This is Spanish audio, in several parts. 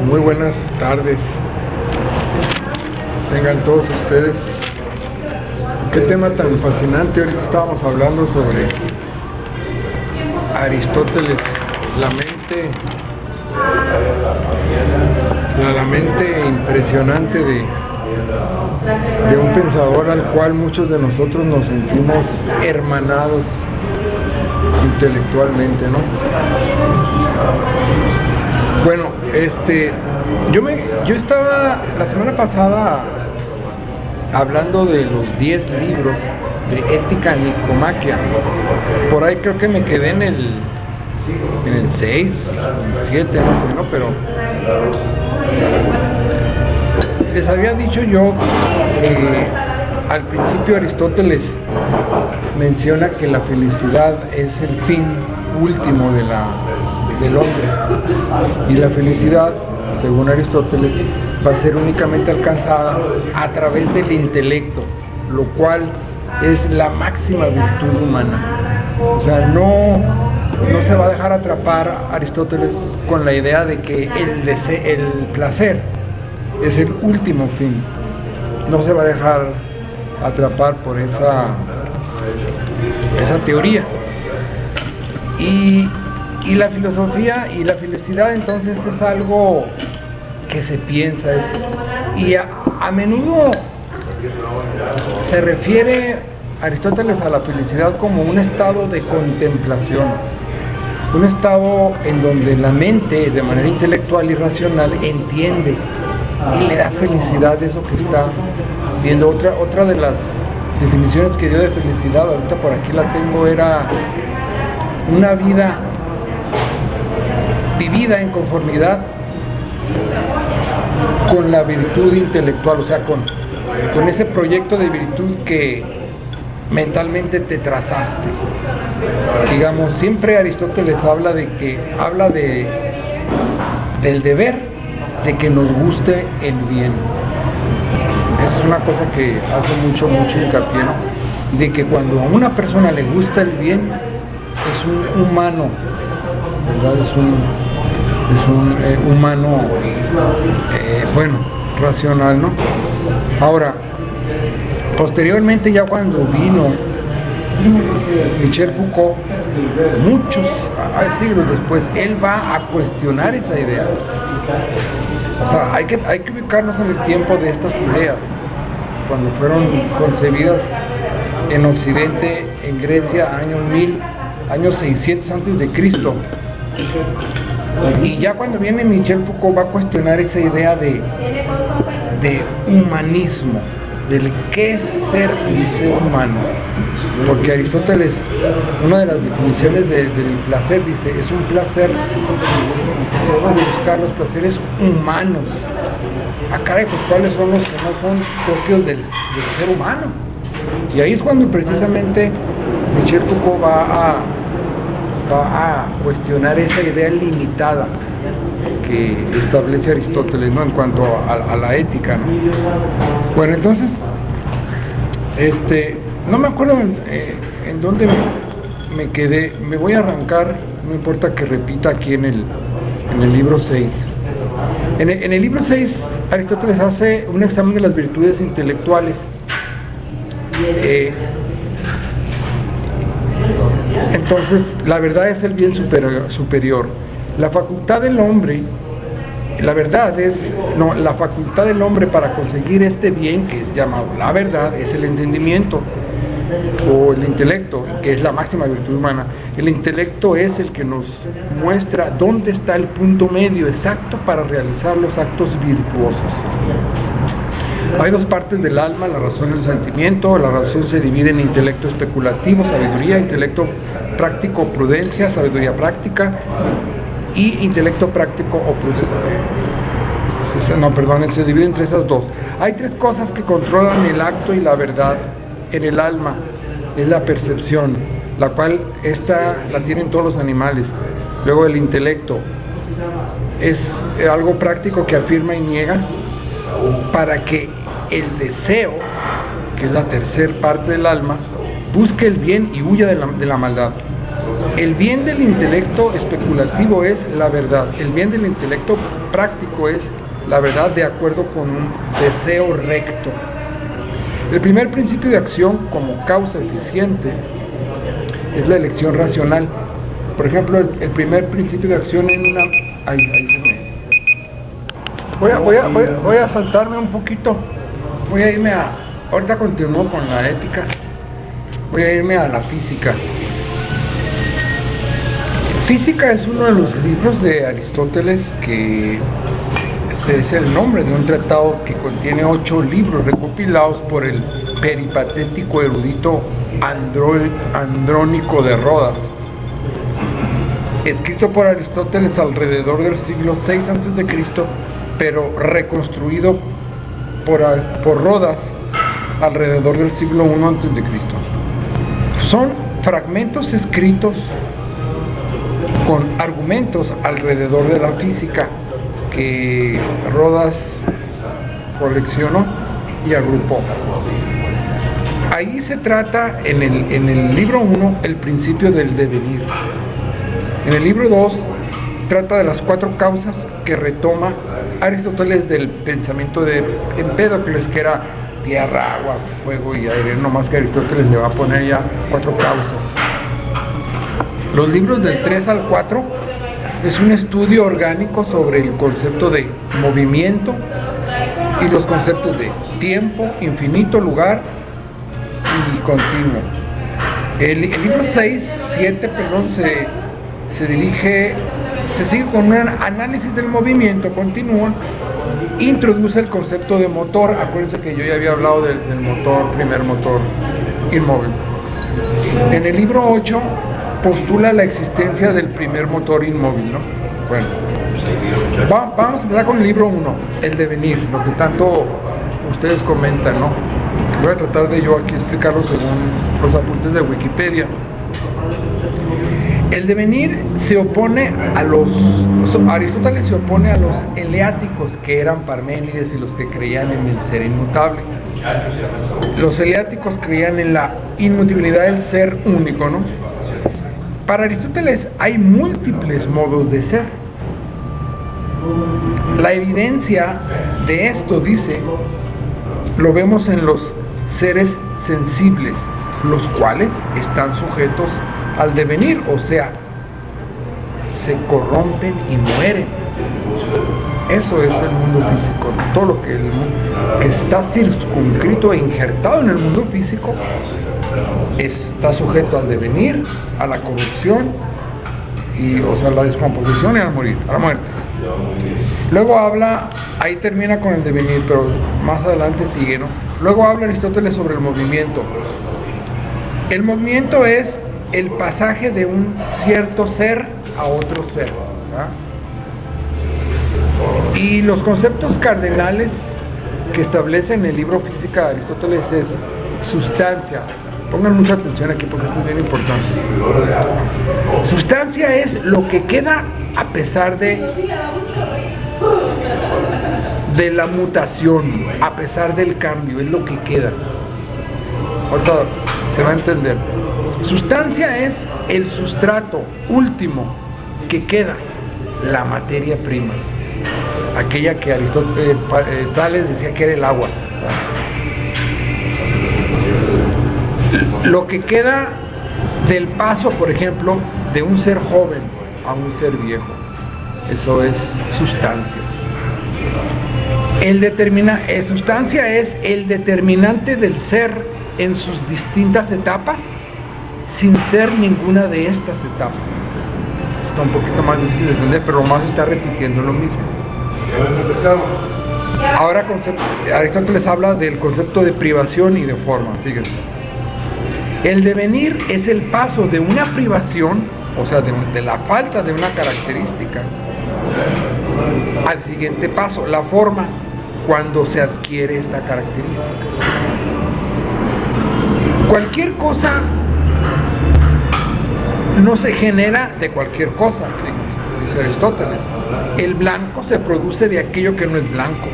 Muy buenas tardes. Tengan todos ustedes. Qué tema tan fascinante. Ahorita estábamos hablando sobre Aristóteles, la mente impresionante de un pensador al cual muchos de nosotros nos sentimos hermanados intelectualmente, ¿no? Bueno, yo estaba la semana pasada hablando de los 10 libros de Ética Nicomaquia. Por ahí creo que me quedé en el 6, 7, no, pero les había dicho yo que al principio Aristóteles menciona que la felicidad es el fin último del hombre, y la felicidad, según Aristóteles, va a ser únicamente alcanzada a través del intelecto, lo cual es la máxima virtud humana. O sea, no se va a dejar atrapar Aristóteles con la idea de que el placer es el último fin. No se va a dejar atrapar por esa teoría. Y la filosofía y la felicidad entonces es algo que se piensa, y a menudo se refiere Aristóteles a la felicidad como un estado de contemplación, un estado en donde la mente, de manera intelectual y racional, entiende y le da felicidad de eso que está viendo. Otra de las definiciones que dio de felicidad, ahorita por aquí la tengo, era una vida vivida en conformidad con la virtud intelectual, o sea, con ese proyecto de virtud que mentalmente te trazaste. Digamos, siempre Aristóteles habla del deber de que nos guste el bien. Es una cosa que hace mucho hincapié, ¿no? De que cuando a una persona le gusta el bien, es un humano, ¿verdad? Es un humano, racional, ¿no? Ahora, posteriormente, ya cuando vino Michel Foucault, muchos siglos después, él va a cuestionar esa idea. O sea, hay que ubicarnos en el tiempo de estas ideas, cuando fueron concebidas en Occidente, en Grecia, años 600 antes de Cristo. Y ya cuando viene Michel Foucault va a cuestionar esa idea de humanismo, del qué es ser un ser humano. Porque Aristóteles, una de las definiciones del placer, dice, es un placer, debemos de buscar los placeres humanos. Caray, pues cuáles son los que no son propios del ser humano. Y ahí es cuando precisamente Michel Foucault va a cuestionar esa idea limitada que establece Aristóteles, ¿no? En cuanto a la ética, ¿no? Bueno, entonces, no me acuerdo en dónde me quedé. Me voy a arrancar, no importa que repita aquí en el libro 6. En el libro 6, Aristóteles hace un examen de las virtudes intelectuales. Entonces, la verdad es el bien superior. La facultad del hombre, la facultad del hombre para conseguir este bien, que es llamado la verdad, es el entendimiento o el intelecto, que es la máxima virtud humana. El intelecto es el que nos muestra dónde está el punto medio exacto para realizar los actos virtuosos. Hay dos partes del alma, la razón y el sentimiento. La razón se divide en intelecto especulativo, sabiduría; intelecto práctico, prudencia, sabiduría práctica; y intelecto práctico o prudencia. Se divide entre esas dos. Hay tres cosas que controlan el acto y la verdad en el alma. Es la percepción, la cual la tienen todos los animales. Luego el intelecto es algo práctico que afirma y niega para que el deseo, que es la tercera parte del alma, busque el bien y huya de la maldad. El bien del intelecto especulativo es la verdad. El bien del intelecto práctico es la verdad de acuerdo con un deseo recto. El primer principio de acción como causa eficiente es la elección racional. Por ejemplo, el primer principio de acción en una... Ahí se me... Voy a saltarme un poquito. Voy a irme a... Ahorita continúo con la ética. Voy a irme a la física. Física es uno de los libros de Aristóteles que es el nombre de un tratado que contiene 8 libros recopilados por el peripatético erudito Andrónico de Rodas, escrito por Aristóteles alrededor del siglo VI a.C., pero reconstruido por Rodas alrededor del siglo I a.C. Son fragmentos escritos con argumentos alrededor de la física que Rodas coleccionó y agrupó. Ahí se trata en el libro 1 el principio del devenir. En el libro 2 trata de las 4 causas que retoma Aristóteles del pensamiento de Empédocles, que era tierra, agua, fuego y aire, no más que Aristóteles le va a poner ya 4 causas. Los libros del 3 al 4 es un estudio orgánico sobre el concepto de movimiento y los conceptos de tiempo, infinito, lugar y continuo. El libro 7 se sigue con un análisis del movimiento, continúa, introduce el concepto de motor. Acuérdense que yo ya había hablado del primer motor inmóvil. En el libro 8 postula la existencia del primer motor inmóvil, ¿no? Bueno, vamos a empezar con el libro 1, el devenir, lo que tanto ustedes comentan, ¿no? Voy a tratar de yo aquí explicarlo según los apuntes de Wikipedia. El devenir se opone Aristóteles se opone a los eleáticos, que eran Parménides y los que creían en el ser inmutable. Los eleáticos creían en la inmutabilidad del ser único, ¿no? Para Aristóteles hay múltiples modos de ser. La evidencia de esto, dice, lo vemos en los seres sensibles, los cuales están sujetos al devenir, o sea, se corrompen y mueren. Eso es el mundo físico. Todo lo que está circunscrito e injertado en el mundo físico está sujeto al devenir, a la corrupción, a la descomposición y a la muerte. Luego habla, ahí termina con el devenir, pero más adelante sigue, ¿no? Luego habla Aristóteles sobre el movimiento. El movimiento es el pasaje de un cierto ser a otro ser, ¿verdad? Y los conceptos cardenales que establece en el libro Física de Aristóteles es sustancia. Pongan mucha atención aquí porque esto es bien importante. Sustancia es lo que queda a pesar de la mutación, a pesar del cambio, es lo que queda. Ahorita se va a entender. Sustancia es el sustrato último que queda, la materia prima, aquella que Aristóteles Tales decía que era el agua. Lo que queda del paso, por ejemplo, de un ser joven a un ser viejo, eso es sustancia. Sustancia es el determinante del ser en sus distintas etapas, sin ser ninguna de estas etapas. Está un poquito más difícil de entender, pero más está repitiendo lo mismo. Ahora Aristóteles habla del concepto de privación y de forma. Fíjense. El devenir es el paso de una privación, o sea, de la falta de una característica, al siguiente paso, la forma, cuando se adquiere esta característica. Cualquier cosa no se genera de cualquier cosa, dice Aristóteles. El blanco se produce de aquello que no es blanco,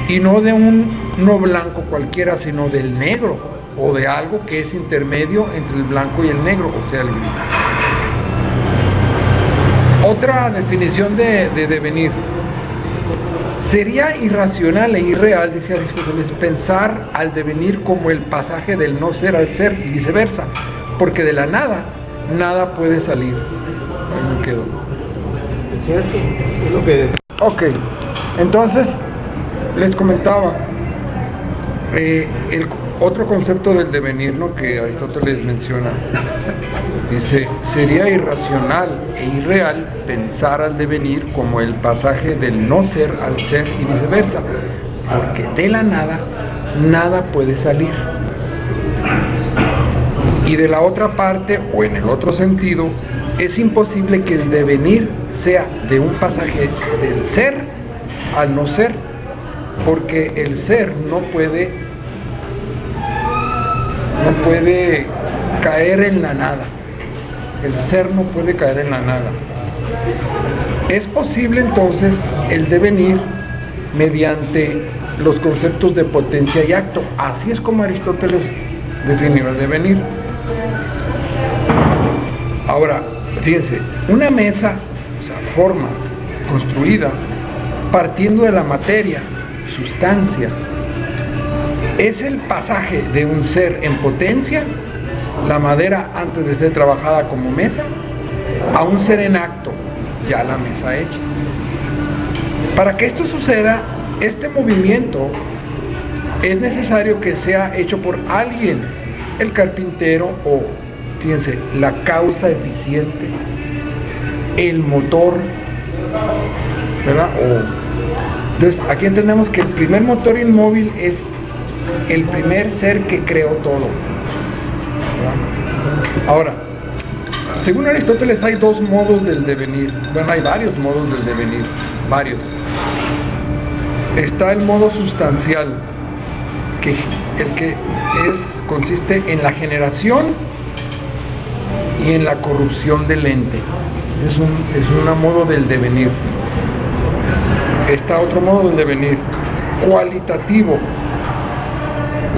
y no de un no blanco cualquiera, sino del negro, o de algo que es intermedio entre el blanco y el negro, o sea, el gris. Otra definición de devenir. Sería irracional e irreal, dice Aristóteles, pensar al devenir como el pasaje del no ser al ser y viceversa, porque de la nada, nada puede salir. Ahí me quedo. Es lo que... Ok, entonces, les comentaba, el otro concepto del devenir, ¿no?, que Aristóteles menciona. Dice, sería irracional e irreal pensar al devenir como el pasaje del no ser al ser y viceversa, porque de la nada, nada puede salir. Y de la otra parte, o en el otro sentido, es imposible que el devenir sea de un pasaje del ser al no ser, porque el ser no puede caer en la nada. El ser no puede caer en la nada. Es posible entonces el devenir mediante los conceptos de potencia y acto. Así es como Aristóteles definió el devenir. Ahora, fíjense, una mesa, o sea, forma construida partiendo de la materia, sustancia, es el pasaje de un ser en potencia, la madera antes de ser trabajada como mesa, a un ser en acto, ya la mesa hecha. Para que esto suceda, este movimiento es necesario que sea hecho por alguien, el carpintero o, fíjense, la causa eficiente, el motor, ¿verdad? Entonces, aquí entendemos que el primer motor inmóvil es el primer ser que creó todo. Ahora, según Aristóteles hay dos modos del devenir. Bueno, hay varios modos del devenir, varios. Está el modo sustancial, que consiste en la generación y en la corrupción del ente. Es un modo del devenir. Está otro modo del devenir, cualitativo,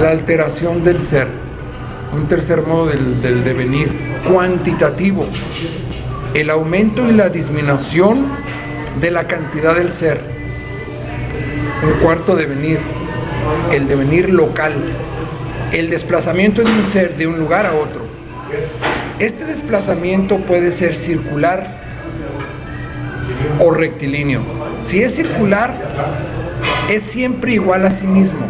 la alteración del ser. Un tercer modo del devenir, cuantitativo, el aumento y la disminución de la cantidad del ser. Un cuarto devenir, el devenir local, el desplazamiento de un ser de un lugar a otro. Este desplazamiento puede ser circular o rectilíneo. Si es circular, es siempre igual a sí mismo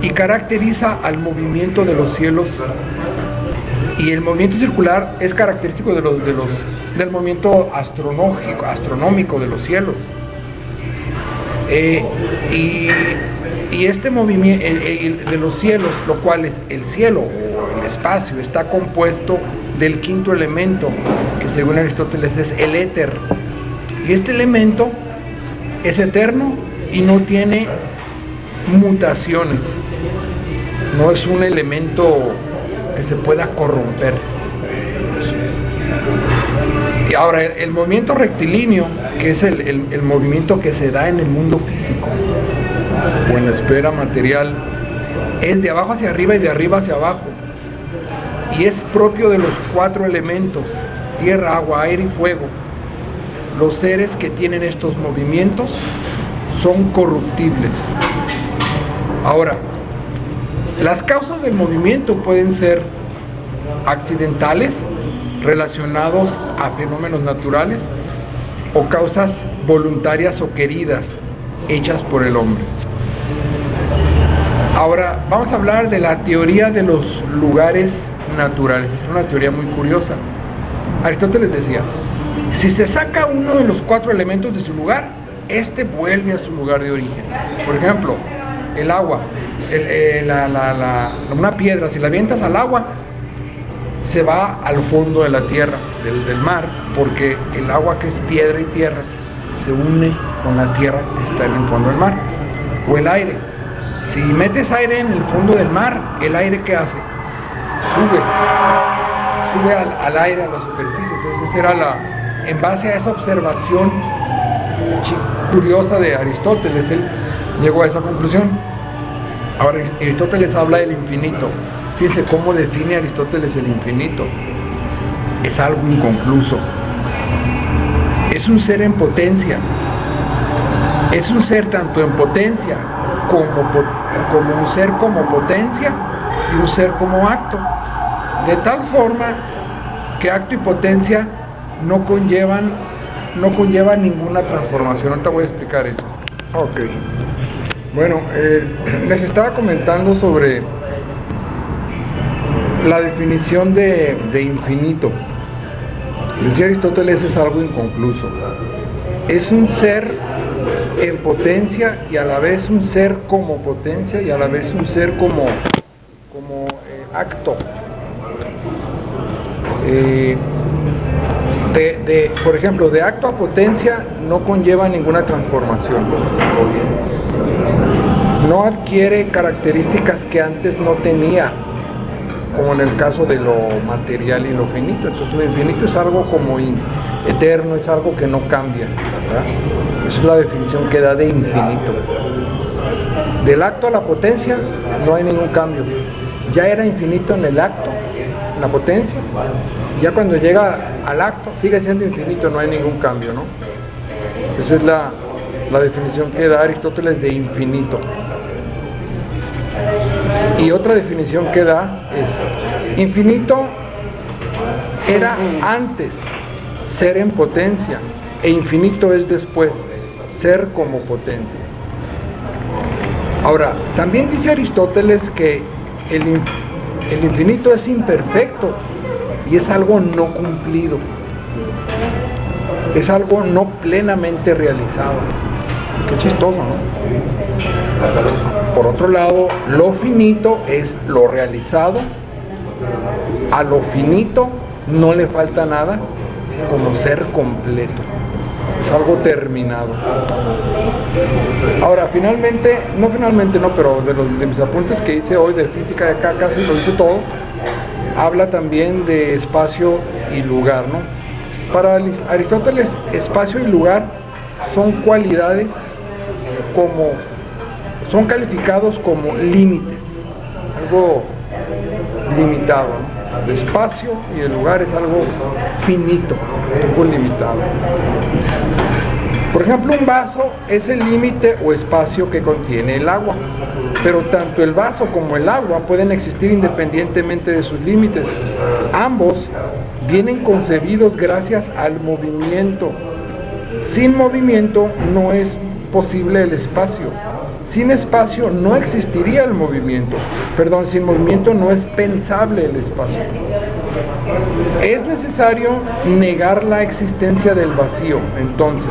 y caracteriza al movimiento de los cielos, y el movimiento circular es característico del movimiento astronómico de los cielos. Y este movimiento de los cielos, lo cual es el cielo o el espacio, está compuesto del quinto elemento, que según Aristóteles es el éter. Y este elemento es eterno y no tiene mutaciones. No es un elemento que se pueda corromper. Y ahora, el movimiento rectilíneo, que es el movimiento que se da en el mundo físico o en la esfera material, es de abajo hacia arriba y de arriba hacia abajo, y es propio de los cuatro elementos: tierra, agua, aire y fuego. Los seres que tienen estos movimientos son corruptibles. Ahora, las causas del movimiento pueden ser accidentales, relacionados a fenómenos naturales, o causas voluntarias o queridas, hechas por el hombre. Ahora, vamos a hablar de la teoría de los lugares naturales. Es una teoría muy curiosa. Aristóteles decía, si se saca uno de los cuatro elementos de su lugar, este vuelve a su lugar de origen. Por ejemplo, el agua, una piedra, si la avientas al agua, se va al fondo de la tierra, del mar, porque el agua, que es piedra y tierra, se une con la tierra que está en el fondo del mar. O el aire, si metes aire en el fondo del mar, el aire, ¿qué hace? Sube al aire, a la superficie. Entonces era en base a esa observación curiosa de Aristóteles, él llegó a esa conclusión. Ahora, Aristóteles habla del infinito. Fíjense cómo define Aristóteles el infinito. Es algo inconcluso. es un ser en potencia, es un ser tanto en potencia como un ser como potencia y un ser como acto, de tal forma que acto y potencia no conllevan ninguna transformación. Ahorita voy a explicar eso. Ok. Bueno, les estaba comentando sobre la definición de infinito. Decía Aristóteles, es algo inconcluso. Es un ser en potencia y a la vez un ser como potencia y a la vez un ser como acto. Por ejemplo, de acto a potencia no conlleva ninguna transformación. No adquiere características que antes no tenía, como en el caso de lo material y lo finito. Entonces lo infinito es algo como eterno, es algo que no cambia, ¿verdad? Esa es la definición que da de infinito. Del acto a la potencia no hay ningún cambio. Ya era infinito en el acto, en la potencia, ya cuando llega al acto sigue siendo infinito, no hay ningún cambio, ¿no? Esa es la definición que da Aristóteles de infinito. Y otra definición que da es: infinito era antes ser en potencia, e infinito es después ser como potencia. Ahora, también dice Aristóteles que el infinito es imperfecto y es algo no cumplido, es algo no plenamente realizado. Qué chistoso, ¿no? Por otro lado, lo finito es lo realizado, a lo finito no le falta nada, como ser completo, es algo terminado. Ahora, pero de mis apuntes que hice hoy de física de acá, casi lo hice todo, habla también de espacio y lugar, ¿no? Para Aristóteles, espacio y lugar son cualidades son calificados como límites, algo limitado, ¿no? El espacio y el lugar es algo finito, algo limitado. Por ejemplo, un vaso es el límite o espacio que contiene el agua, pero tanto el vaso como el agua pueden existir independientemente de sus límites. Ambos vienen concebidos gracias al movimiento. Sin movimiento no es posible el espacio. Sin espacio no existiría el movimiento. Sin movimiento no es pensable el espacio. Es necesario negar la existencia del vacío, entonces,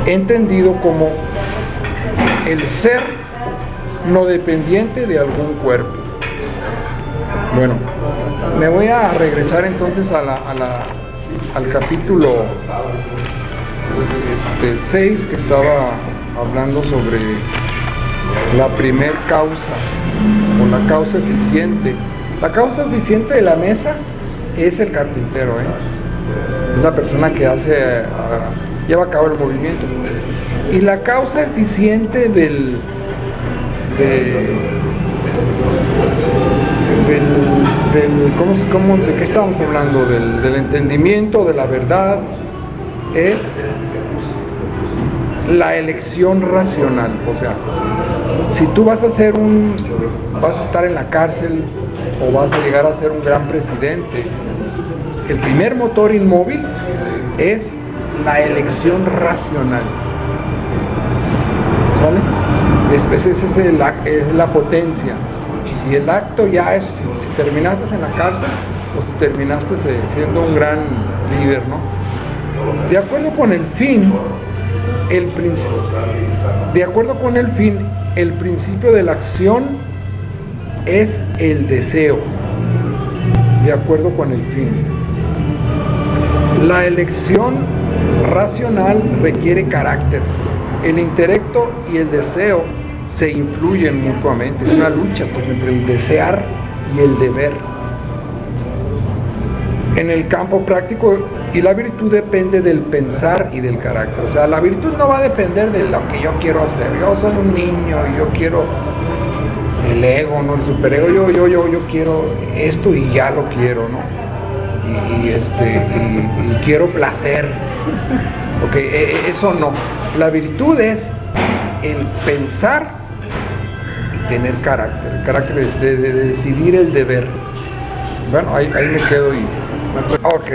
entendido como el ser no dependiente de algún cuerpo. Bueno, me voy a regresar entonces al capítulo 6, que estaba hablando sobre la primer causa, o la causa eficiente. La causa eficiente de la mesa es el carpintero, es la persona que lleva a cabo el movimiento. Y la causa eficiente de qué estamos hablando, del entendimiento, de la verdad, es la elección racional. O sea, si tú vas a estar en la cárcel o vas a llegar a ser un gran presidente, el primer motor inmóvil es la elección racional, ¿vale? Esa es la potencia. Y el acto ya es, si terminaste en la cárcel o si terminaste siendo un gran líder, ¿no? De acuerdo con el fin, el principio de la acción es el deseo, de acuerdo con el fin. La elección racional requiere carácter. El intelecto y el deseo se influyen mutuamente. Es una lucha entre el desear y el deber. En el campo práctico, y la virtud depende del pensar y del carácter. O sea, la virtud no va a depender de lo que yo quiero hacer. Yo soy un niño y yo quiero el ego, no el superego. Yo quiero esto y ya lo quiero, ¿no? y quiero placer. Ok, eso no. La virtud es el pensar y tener carácter. El carácter de decidir el deber. Bueno, ahí me quedo y... Ok.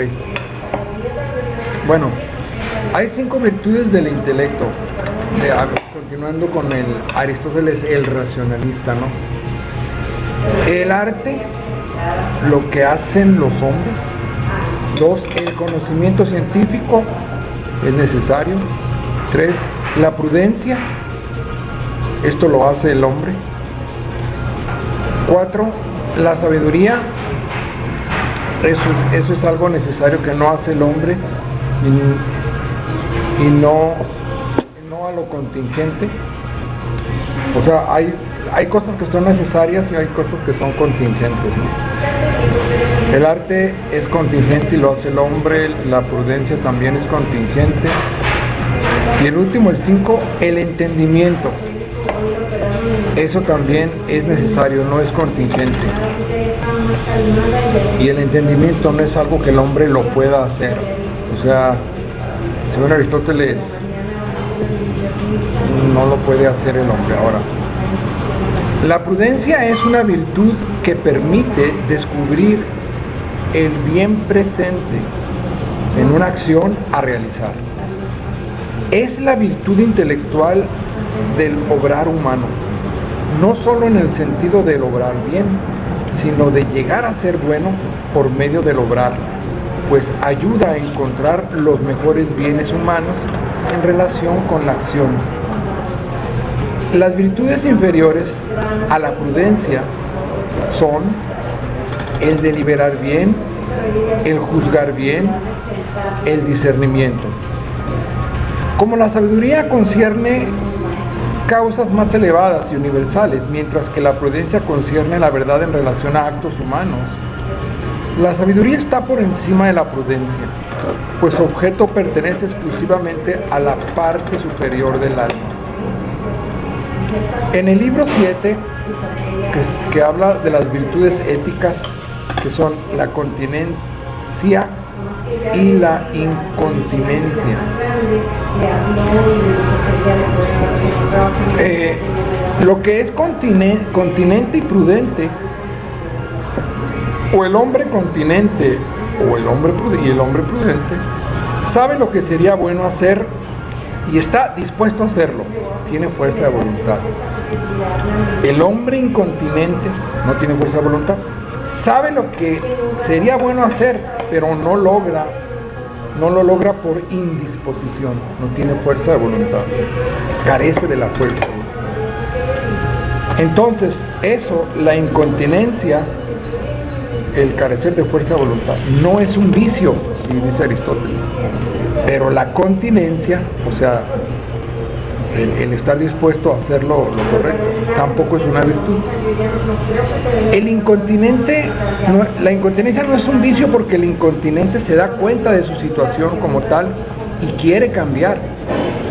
Bueno, hay 5 virtudes del intelecto. Continuando con el Aristóteles, el racionalista, ¿no? El arte, lo que hacen los hombres. 2, el conocimiento científico es necesario. 3, la prudencia, esto lo hace el hombre. 4, la sabiduría, eso es algo necesario que no hace el hombre y no a lo contingente. O sea, hay cosas que son necesarias y hay cosas que son contingentes, ¿no? El arte es contingente y lo hace el hombre, la prudencia también es contingente. Y el último, el 5, el entendimiento. Eso también es necesario, no es contingente. Y el entendimiento no es algo que el hombre lo pueda hacer. O sea, según Aristóteles, no lo puede hacer el hombre. Ahora, la prudencia es una virtud que permite descubrir el bien presente en una acción a realizar. Es la virtud intelectual del obrar humano, no solo en el sentido de obrar bien, sino de llegar a ser bueno por medio del obrar, pues ayuda a encontrar los mejores bienes humanos en relación con la acción. Las virtudes inferiores a la prudencia son el deliberar bien, el juzgar bien, el discernimiento. Como la sabiduría concierne causas más elevadas y universales, mientras que la prudencia concierne la verdad en relación a actos humanos, la sabiduría está por encima de la prudencia, pues su objeto pertenece exclusivamente a la parte superior del alma. En el libro 7, que habla de las virtudes éticas, que son la continencia y la incontinencia. Lo que es continente y prudente, o el hombre continente o el hombre prudente, sabe lo que sería bueno hacer y está dispuesto a hacerlo, tiene fuerza de voluntad. El hombre incontinente no tiene fuerza de voluntad, sabe lo que sería bueno hacer, pero no lo logra por indisposición, no tiene fuerza de voluntad, carece de la fuerza. Entonces, la incontinencia, el carecer de fuerza de voluntad, no es un vicio, dice Aristóteles, pero la continencia, o sea, el estar dispuesto a hacer lo correcto, tampoco es una virtud. La incontinencia no es un vicio porque el incontinente se da cuenta de su situación como tal y quiere cambiar.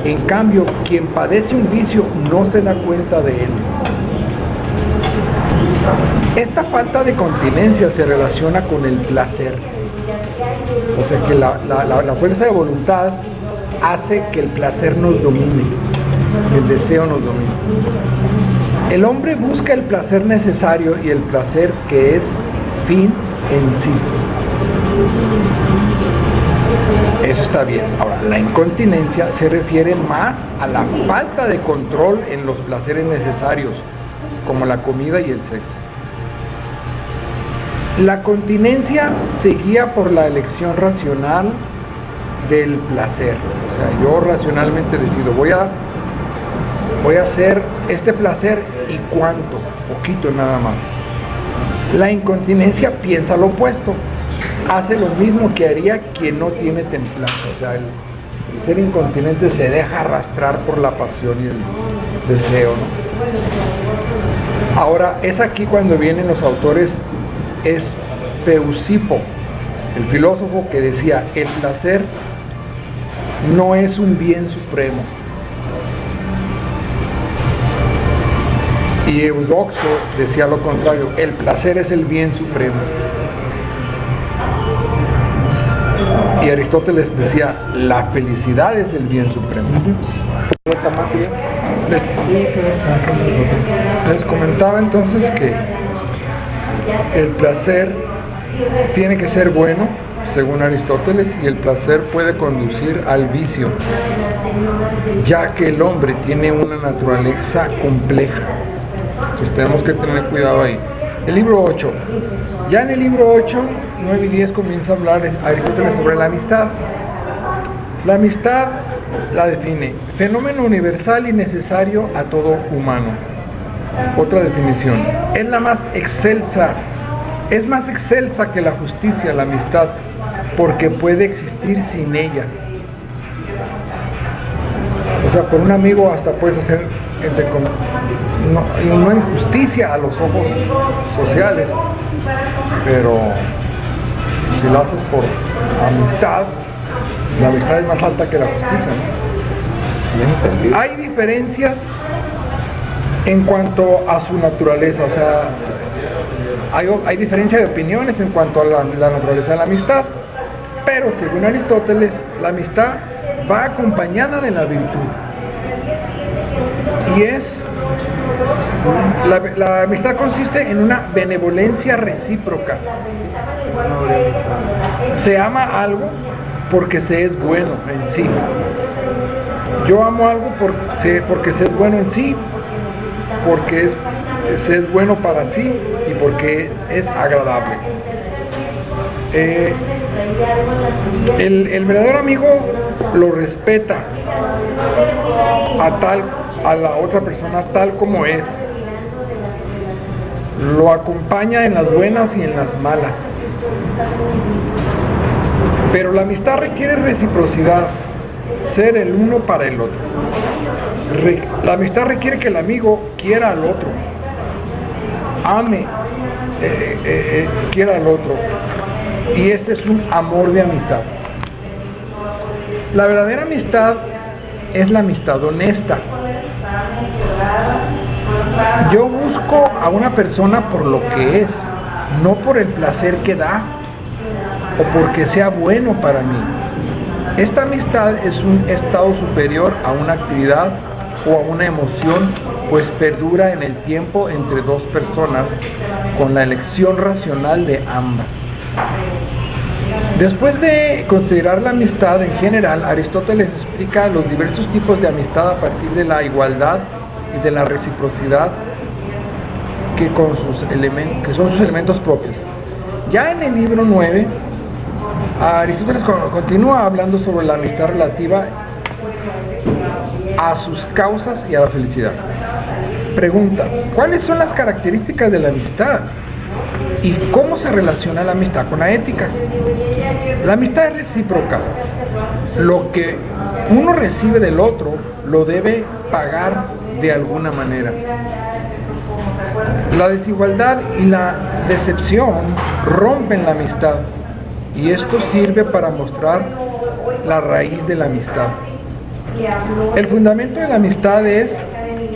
En cambio, quien padece un vicio no se da cuenta de él. Esta falta de continencia se relaciona con el placer. O sea que la fuerza de voluntad hace que el placer nos domine, el deseo nos domine. El hombre busca el placer necesario y el placer que es fin en sí. Eso está bien. Ahora, la incontinencia se refiere más a la falta de control en los placeres necesarios, como la comida y el sexo. La continencia se guía por la elección racional del placer. O sea, yo racionalmente decido, voy a hacer este placer y cuánto, poquito nada más. La incontinencia piensa lo opuesto, hace lo mismo que haría quien no tiene templanza. O sea, el ser incontinente se deja arrastrar por la pasión y el deseo, ¿no? Ahora, es aquí cuando vienen los autores. Es Peusipo, el filósofo, que decía, el placer no es un bien supremo. Y Eudoxo decía lo contrario, el placer es el bien supremo. Y Aristóteles decía, la felicidad es el bien supremo. Les comentaba entonces que el placer tiene que ser bueno, según Aristóteles, y el placer puede conducir al vicio, ya que el hombre tiene una naturaleza compleja. Entonces tenemos que tener cuidado ahí. El libro 8. Ya en el libro 8, 9 y 10 comienza a hablar Aristóteles sobre la amistad. La amistad la define: fenómeno universal y necesario a todo humano. Otra definición: es la más excelsa, es más excelsa que la justicia, la amistad, porque puede existir sin ella. O sea, por un amigo hasta puedes hacer no injusticia a los ojos sociales, pero si lo haces por amistad, la amistad es más alta que la justicia, ¿no? Hay diferencias en cuanto a su naturaleza, o sea, hay diferencia de opiniones en cuanto a la naturaleza de la amistad, pero según Aristóteles, la amistad va acompañada de la virtud. Y la amistad consiste en una benevolencia recíproca. Se ama algo porque se es bueno en sí. Yo amo algo porque se es bueno en sí, porque se es bueno para sí y porque es agradable. El verdadero amigo lo respeta a la otra persona tal como es, lo acompaña en las buenas y en las malas. Pero la amistad requiere reciprocidad, ser el uno para el otro. La amistad requiere que el amigo quiera al otro, ame, quiera al otro, y este es un amor de amistad. La verdadera amistad es la amistad honesta. Yo busco a una persona por lo que es, no por el placer que da o porque sea bueno para mí. Esta amistad es un estado superior a una actividad o a una emoción, pues perdura en el tiempo entre dos personas con la elección racional de ambas. Después de considerar la amistad en general, Aristóteles explica los diversos tipos de amistad a partir de la igualdad y de la reciprocidad que son sus elementos propios. Ya en el libro 9, Aristóteles continúa hablando sobre la amistad relativa a sus causas y a la felicidad. Pregunta: ¿cuáles son las características de la amistad? ¿Y cómo se relaciona la amistad con la ética? La amistad es recíproca. Lo que uno recibe del otro lo debe pagar de alguna manera. La desigualdad y la decepción rompen la amistad, y esto sirve para mostrar la raíz de la amistad. El fundamento de la amistad es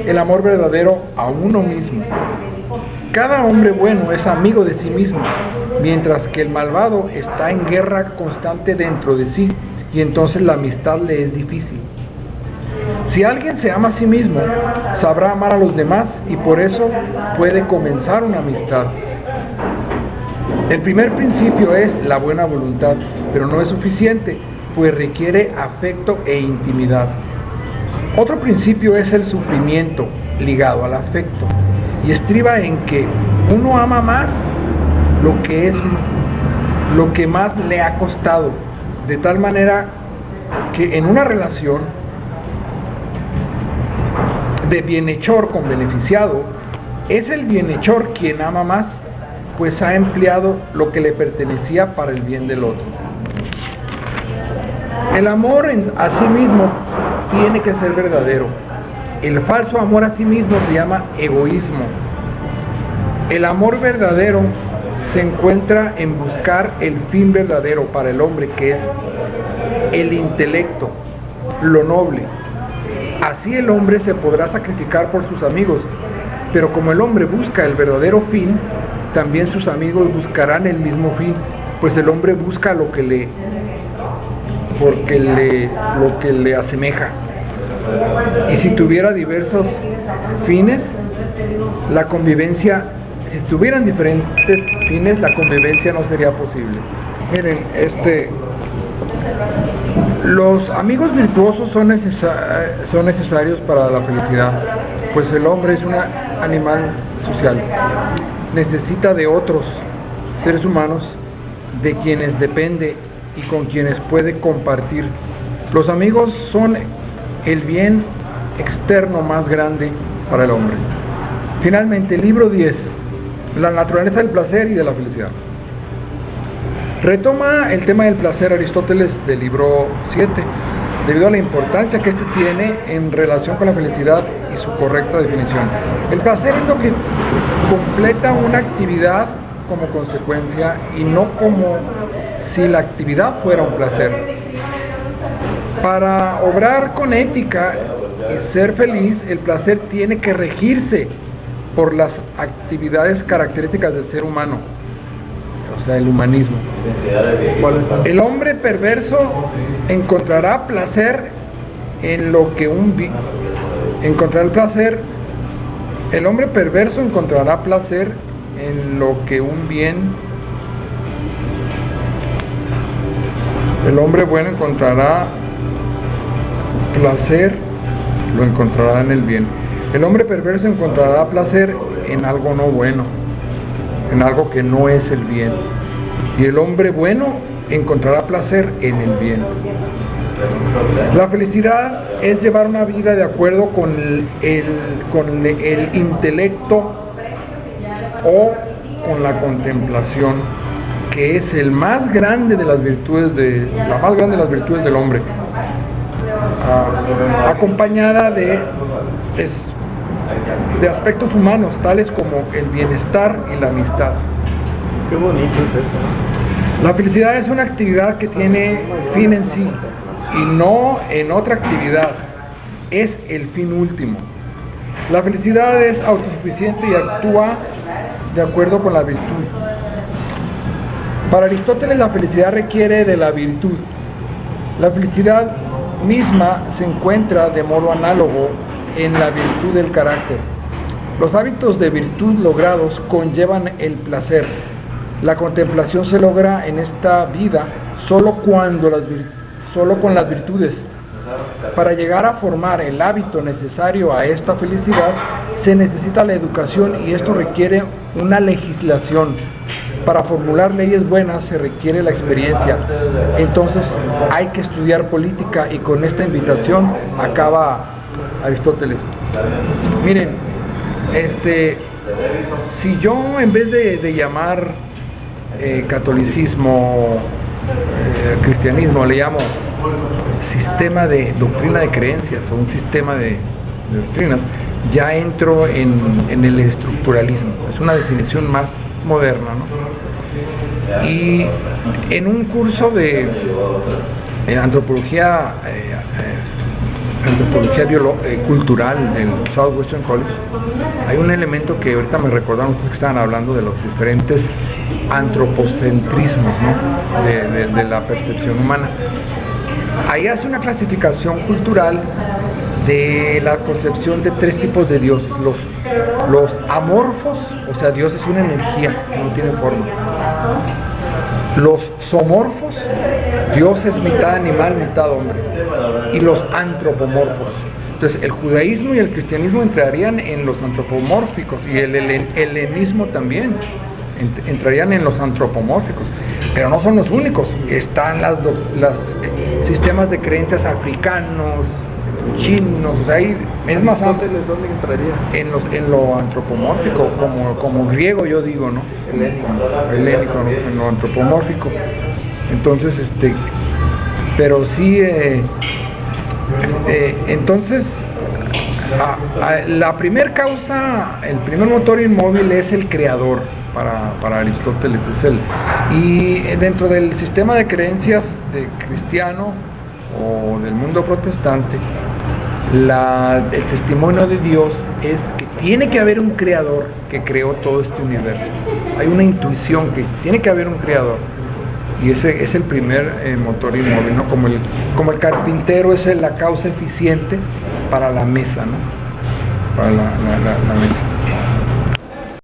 el amor verdadero a uno mismo. Cada hombre bueno es amigo de sí mismo, mientras que el malvado está en guerra constante dentro de sí, y entonces la amistad le es difícil. Si alguien se ama a sí mismo, sabrá amar a los demás y por eso puede comenzar una amistad. El primer principio es la buena voluntad, pero no es suficiente, pues requiere afecto e intimidad. Otro principio es el sufrimiento ligado al afecto, y estriba en que uno ama más lo que más le ha costado, de tal manera que en una relación de bienhechor con beneficiado, es el bienhechor quien ama más, pues ha empleado lo que le pertenecía para el bien del otro. El amor a sí mismo tiene que ser verdadero. El falso amor a sí mismo se llama egoísmo. El amor verdadero se encuentra en buscar el fin verdadero para el hombre, que es el intelecto, lo noble. Así el hombre se podrá sacrificar por sus amigos, pero como el hombre busca el verdadero fin, también sus amigos buscarán el mismo fin, pues el hombre busca lo que le lo que le asemeja. Y si tuviera diversos fines, la convivencia, si tuvieran diferentes fines, la convivencia no sería posible. Miren, los amigos virtuosos son necesarios para la felicidad, pues el hombre es un animal social. Necesita de otros seres humanos de quienes depende y con quienes puede compartir. Los amigos son el bien externo más grande para el hombre. Finalmente, el libro 10, la naturaleza del placer y de la felicidad. Retoma el tema del placer Aristóteles del libro 7, debido a la importancia que este tiene en relación con la felicidad y su correcta definición. El placer es lo que completa una actividad como consecuencia y no como si la actividad fuera un placer. Para obrar con ética y ser feliz, el placer tiene que regirse por las actividades características del ser humano, o sea, el humanismo. El hombre perverso encontrará placer en lo que el hombre perverso encontrará placer en lo que un bien. El hombre bueno encontrará placer, lo encontrará en el bien. El hombre perverso encontrará placer en algo no bueno, en algo que no es el bien. Y el hombre bueno encontrará placer en el bien. La felicidad es llevar una vida de acuerdo con el intelecto o con la contemplación, que es la más grande de las virtudes del hombre, acompañada de aspectos humanos tales como el bienestar y la amistad. Qué bonito es eso. La felicidad es una actividad que tiene fin en sí y no en otra actividad, es el fin último. La felicidad es autosuficiente y actúa de acuerdo con la virtud. Para Aristóteles, la felicidad requiere de la virtud. La felicidad misma se encuentra de modo análogo en la virtud del carácter. Los hábitos de virtud logrados conllevan el placer. La contemplación se logra en esta vida solo con las virtudes. Para llegar a formar el hábito necesario a esta felicidad, se necesita la educación y esto requiere una legislación. Para formular leyes buenas se requiere la experiencia. Entonces hay que estudiar política y con esta invitación acaba Aristóteles. Miren, si yo en vez de llamar catolicismo, cristianismo, le llamo sistema de doctrina de creencias o un sistema de doctrinas, ya entro en el estructuralismo. Es una definición más moderna, ¿no? Y en un curso de antropología cultural en Southwestern College, hay un elemento que ahorita me recordaron que estaban hablando de los diferentes antropocentrismos, ¿no? de la percepción humana. Ahí hace una clasificación cultural de la concepción de tres tipos de dioses: los amorfos, o sea, Dios es una energía, no tiene forma; los zoomorfos, Dios es mitad animal, mitad hombre; y los antropomorfos. Entonces el judaísmo y el cristianismo entrarían en los antropomórficos, y el helenismo también entrarían en los antropomórficos, pero no son los únicos. Están los sistemas de creencias africanos, chinos, o sea, ahí es más amplio. ¿Dónde entraría? En lo antropomórfico, como griego, yo digo, ¿no? Helénico, ¿no? En lo antropomórfico. Entonces, pero sí, entonces, la primer causa, el primer motor inmóvil es el creador para Aristóteles, y dentro del sistema de creencias de cristiano o del mundo protestante, el testimonio de Dios es que tiene que haber un creador que creó todo este universo. Hay una intuición que tiene que haber un creador. Y ese es el primer motor inmóvil, ¿no? Como el carpintero es la causa eficiente para la mesa, ¿no? Para la mesa.